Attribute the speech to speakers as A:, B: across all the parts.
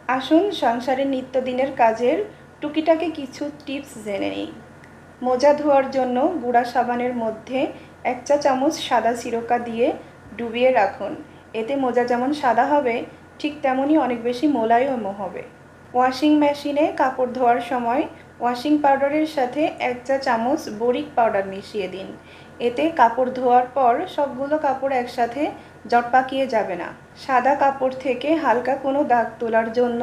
A: আসুন সংসারের নিত্যদিনের কাজের টুকিটাকি কিছু টিপস জেনে নিই। মোজা ধোয়ার জন্য গুঁড়া সাবানের মধ্যে 1 চা চামচ সাদা সিরকা দিয়ে ডুবিয়ে রাখুন। এতে মোজা যেমন সাদা হবে, ঠিক তেমনই অনেক বেশি মোলায়েমও হবে। ওয়াশিং মেশিনে কাপড় ধোয়ার সময় ওয়াশিং পাউডারের সাথে 1 চা চামচ বোরিক পাউডার মিশিয়ে দিন। এতে কাপড় ধোয়ার পর সবগুলো কাপড় একসাথে জট পাকিয়ে যাবে না। সাদা কাপড় থেকে হালকা কোনো দাগ তোলার জন্য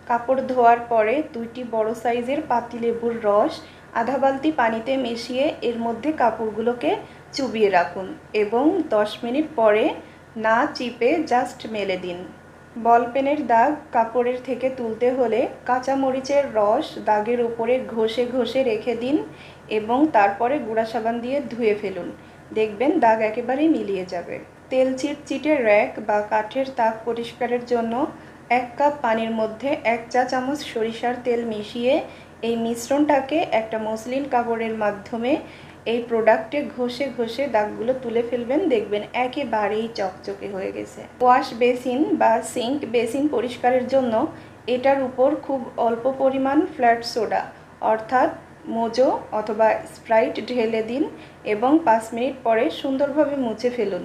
A: কাপড় ধোয়ার পরে 2টি বড় সাইজের পাতিলেবুর রস আধা বালতি পানিতে মিশিয়ে এর মধ্যে কাপড়গুলোকে চুবিয়ে রাখুন এবং 10 মিনিট পরে না চিপে জাস্ট মেলে দিন। বল পেনের দাগ কাপড়ের থেকে তুলতে হলে কাঁচামরিচের রস দাগের উপরে ঘষে ঘষে রেখে দিন এবং তারপরে গুঁড়া সাবান দিয়ে ধুয়ে ফেলুন। দেখবেন দাগ একেবারেই মিলিয়ে যাবে। তেল চিটচিটে র্যাক বা কাঠের তাক পরিষ্কারের জন্য 1 কাপ পানির মধ্যে 1 চা চামচ সরিষার তেল মিশিয়ে এই মিশ্রণটাকে একটা মসলিন কাপড়ের মাধ্যমে এই প্রোডাক্টে ঘষে ঘষে দাগগুলো তুলে ফেলবেন। দেখবেন একেবারেই চকচকে হয়ে গেছে। ওয়াশ বেসিন বা সিঙ্ক বেসিন পরিষ্কারের জন্য এটার উপর খুব অল্প পরিমাণ ফ্ল্যাট সোডা অর্থাৎ মোজো অথবা স্প্রাইট ঢেলে দিন এবং 5 মিনিট পরে সুন্দরভাবে মুছে ফেলুন।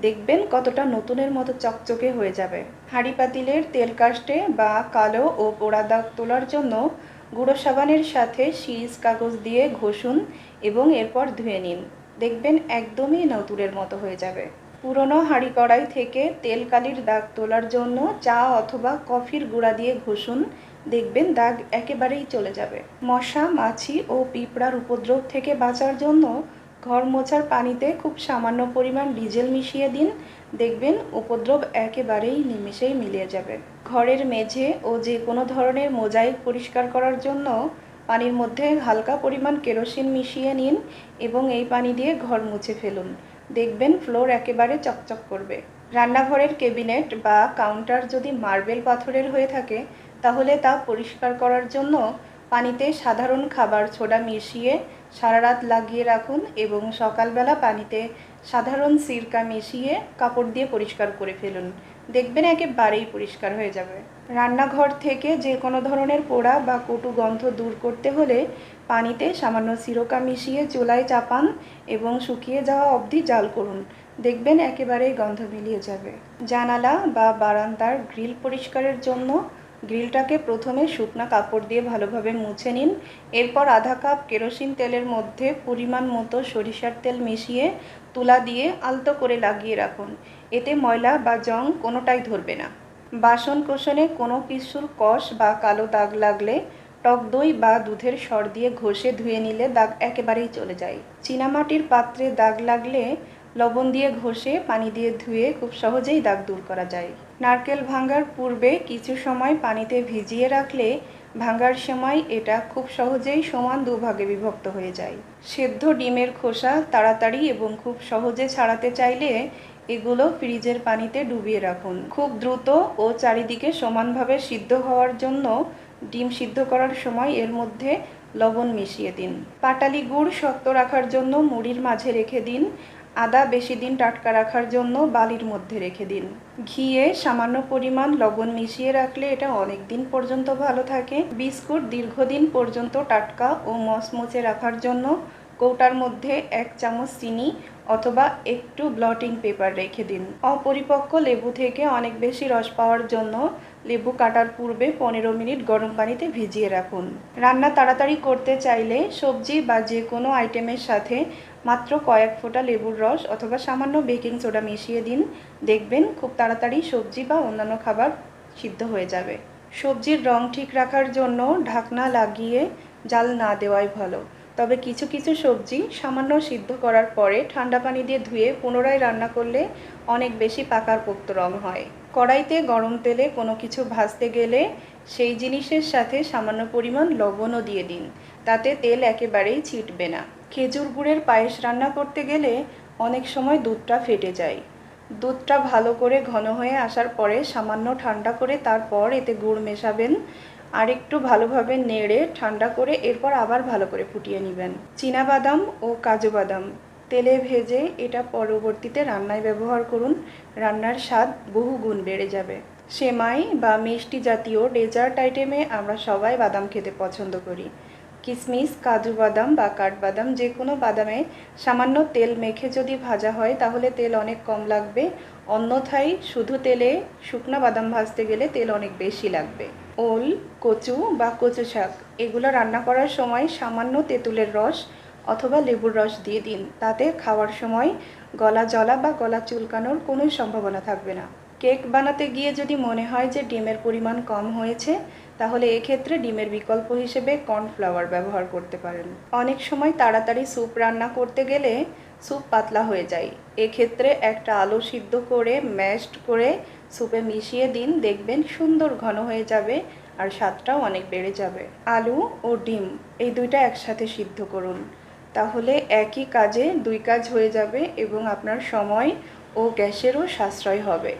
A: দেখবেন কতটা নতুনের মতো চকচকে হয়ে যাবে। হাঁড়ি পাতিলের তেল কাস্টে বা কালো ও পোড়া দাগ তোলার জন্য গুঁড়ো সাবানের সাথে শিরিষ কাগজ দিয়ে ঘষুন এবং এরপর ধুয়ে নিন। দেখবেন একদমই নতুনের মতো হয়ে যাবে। পুরনো হাঁড়ি কড়াই থেকে তেল কালির দাগ তোলার জন্য চা অথবা কফির গুঁড়া দিয়ে ঘষুন। দেখবেন দাগ একেবারেই চলে যাবে। মশা, মাছি ও পিঁপড়ার উপদ্রব থেকে বাঁচার জন্য ঘর মোছার পানিতে খুব সামান্য পরিমাণ ডিজেল মিশিয়ে দিন। দেখবেন উপদ্রব একেবারেই নিমেষেই মিলিয়ে যাবে। ঘরের মেঝে ও যে কোনো ধরনের মোজাইক পরিষ্কার করার জন্য পানির মধ্যে হালকা পরিমাণ কেরোসিন মিশিয়ে নিন এবং এই পানি দিয়ে ঘর মুছে ফেলুন। দেখবেন ফ্লোর একেবারে চকচক করবে। রান্নাঘরের ক্যাবিনেট বা কাউন্টার যদি মার্বেল পাথরের হয়ে থাকে তাহলে তা পরিষ্কার করার জন্য পানিতে সাধারণ খাবার সোডা মিশিয়ে সারা রাত লাগিয়ে রাখুন এবং সকালবেলা পানিতে সাধারণ সিরকা মিশিয়ে কাপড় দিয়ে পরিষ্কার করে ফেলুন। দেখবেন একেবারেই পরিষ্কার হয়ে যাবে। রান্নাঘর থেকে যে কোনো ধরনের পোড়া বা কটু গন্ধ দূর করতে হলে পানিতে সামান্য সিরকা মিশিয়ে চুলায় চাপান এবং শুকিয়ে যাওয়া অবধি জাল করুন। দেখবেন একেবারেই গন্ধ মিলিয়ে যাবে। জানালা বা বারান্দার গ্রিল পরিষ্কারের জন্য গ্রিলটাকে প্রথমে শুকনা কাপড় দিয়ে ভালোভাবে মুছে নিন। এরপর আধা কাপ কেরোসিন তেলের মধ্যে পরিমাণ মতো সরিষার তেল মিশিয়ে তুলা দিয়ে আলতো করে লাগিয়ে রাখুন। এতে ময়লা বা জং কোনোটাই ধরবে না। বাসন কোসনে কোনো কিছুর কষ বা কালো দাগ লাগলে টক দই বা দুধের সর দিয়ে ঘষে ধুয়ে নিলে দাগ একেবারেই চলে যায়। চীনামাটির পাত্রে দাগ লাগলে লবণ দিয়ে ঘষে পানি দিয়ে ধুয়ে খুব সহজেই দাগ দূর করা যায়। নারকেল ভাঙার পূর্বে কিছু সময় পানিতে ভিজিয়ে রাখলে ভাঙার সময় এটা খুব সহজেই সমান দুভাগে বিভক্ত হয়ে যায়। সেদ্ধ ডিমের খোসা তাড়াতাড়ি এবং খুব সহজে ছাড়াতে চাইলে এগুলো ফ্রিজের পানিতে ডুবিয়ে রাখুন। খুব দ্রুত ও চারিদিকে সমানভাবে সিদ্ধ হওয়ার জন্য ডিম সিদ্ধ করার সময় এর মধ্যে লবণ মিশিয়ে দিন। পাটালি গুড় শক্ত রাখার জন্য মুড়ির মাঝে রেখে দিন। আদা বেশি দিন টাটকা রাখার জন্য বালির মধ্যে রেখে দিন। ঘিয়ে সামান্য পরিমাণ লবণ মিশিয়ে রাখলে এটা অনেক দিন পর্যন্ত ভালো থাকে। বিস্কুট দীর্ঘদিন পর্যন্ত টাটকা ও মচমচে রাখার জন্য কৌটার মধ্যে 1 চামচ চিনি অথবা একটু ব্লটিং পেপার রেখে দিন। অপরিপক্ক লেবু থেকে অনেক বেশি রস পাওয়ার জন্য লেবু কাটার পূর্বে 15 মিনিট গরম পানিতে ভিজিয়ে রাখুন। রান্না তাড়াতাড়ি করতে চাইলে সবজি বা যে কোনো আইটেমের সাথে মাত্র কয়েক ফোঁটা লেবুর রস অথবা সামান্য বেকিং সোডা মিশিয়ে দিন। দেখবেন খুব তাড়াতাড়ি সবজি বা অন্যান্য খাবার সিদ্ধ হয়ে যাবে। সবজির রং ঠিক রাখার জন্য ঢাকনা লাগিয়ে জাল না দেওয়াই ভালো। তবে কিছু কিছু সবজি সামান্য সিদ্ধ করার পরে ঠান্ডা পানি দিয়ে ধুয়ে পুনরায় রান্না করলে অনেক বেশি পাকার পোক্ত রং হয়। কড়াইতে গরম তেলে কোনো কিছু ভাজতে গেলে সেই জিনিসের সাথে সামান্য পরিমাণ লবণও দিয়ে দিন। তাতে তেল একেবারেই ছিটবে না। খেজুর গুড়ের পায়েস রান্না করতে গেলে অনেক সময় দুধটা ফেটে যায়। দুধটা ভালো করে ঘন হয়ে আসার পরে সামান্য ঠান্ডা করে তারপর এতে গুড় মেশাবেন। আর একটু ভালোভাবে নেড়ে ঠান্ডা করে এরপর আবার ভালো করে ফুটিয়ে নেবেন। চীনাবাদাম ও কাজু বাদাম তেলে ভেজে এটা পরবর্তীতে রান্নায় ব্যবহার করুন। রান্নার স্বাদ বহু গুণ বেড়ে যাবে। সেমাই বা মিষ্টি জাতীয় ডেজার্ট আইটেমে আমরা সবাই বাদাম খেতে পছন্দ করি। কিশমিশ, কাজু বাদাম বা কাঠবাদাম যে কোনো বাদামে সামান্য তেল মেখে যদি ভাজা হয় তাহলে তেল অনেক কম লাগবে, অন্যথায় শুধু তেলে শুকনো বাদাম ভাজতে গেলে তেল অনেক বেশি লাগবে। ওল, কচু বা কচু শাক এগুলো রান্না করার সময় সামান্য তেঁতুলের রস অথবা লেবুর রস দিয়ে দিন, তাতে খাওয়ার সময় গলা জ্বলা বা গলা চুলকানোর কোনো সম্ভাবনা থাকবে না। কেক বানাতে গিয়ে যদি মনে হয় যে ডিমের পরিমাণ কম হয়েছে, তাহলে এক্ষেত্রে ডিমের বিকল্প হিসেবে কর্নফ্লাওয়ার ব্যবহার করতে পারেন। অনেক সময় তাড়াতাড়ি স্যুপ রান্না করতে গেলে স্যুপ পাতলা হয়ে যায়, এক্ষেত্রে একটা আলু সিদ্ধ করে ম্যাশড করে স্যুপে মিশিয়ে দিন, দেখবেন সুন্দর ঘন হয়ে যাবে আর স্বাদটাও অনেক বেড়ে যাবে। আলু ও ডিম এই দুইটা একসাথে সিদ্ধ করুন, তাহলে একই কাজে দুই কাজ হয়ে যাবে এবং আপনার সময় ও গ্যাসেরও সাশ্রয় হবে।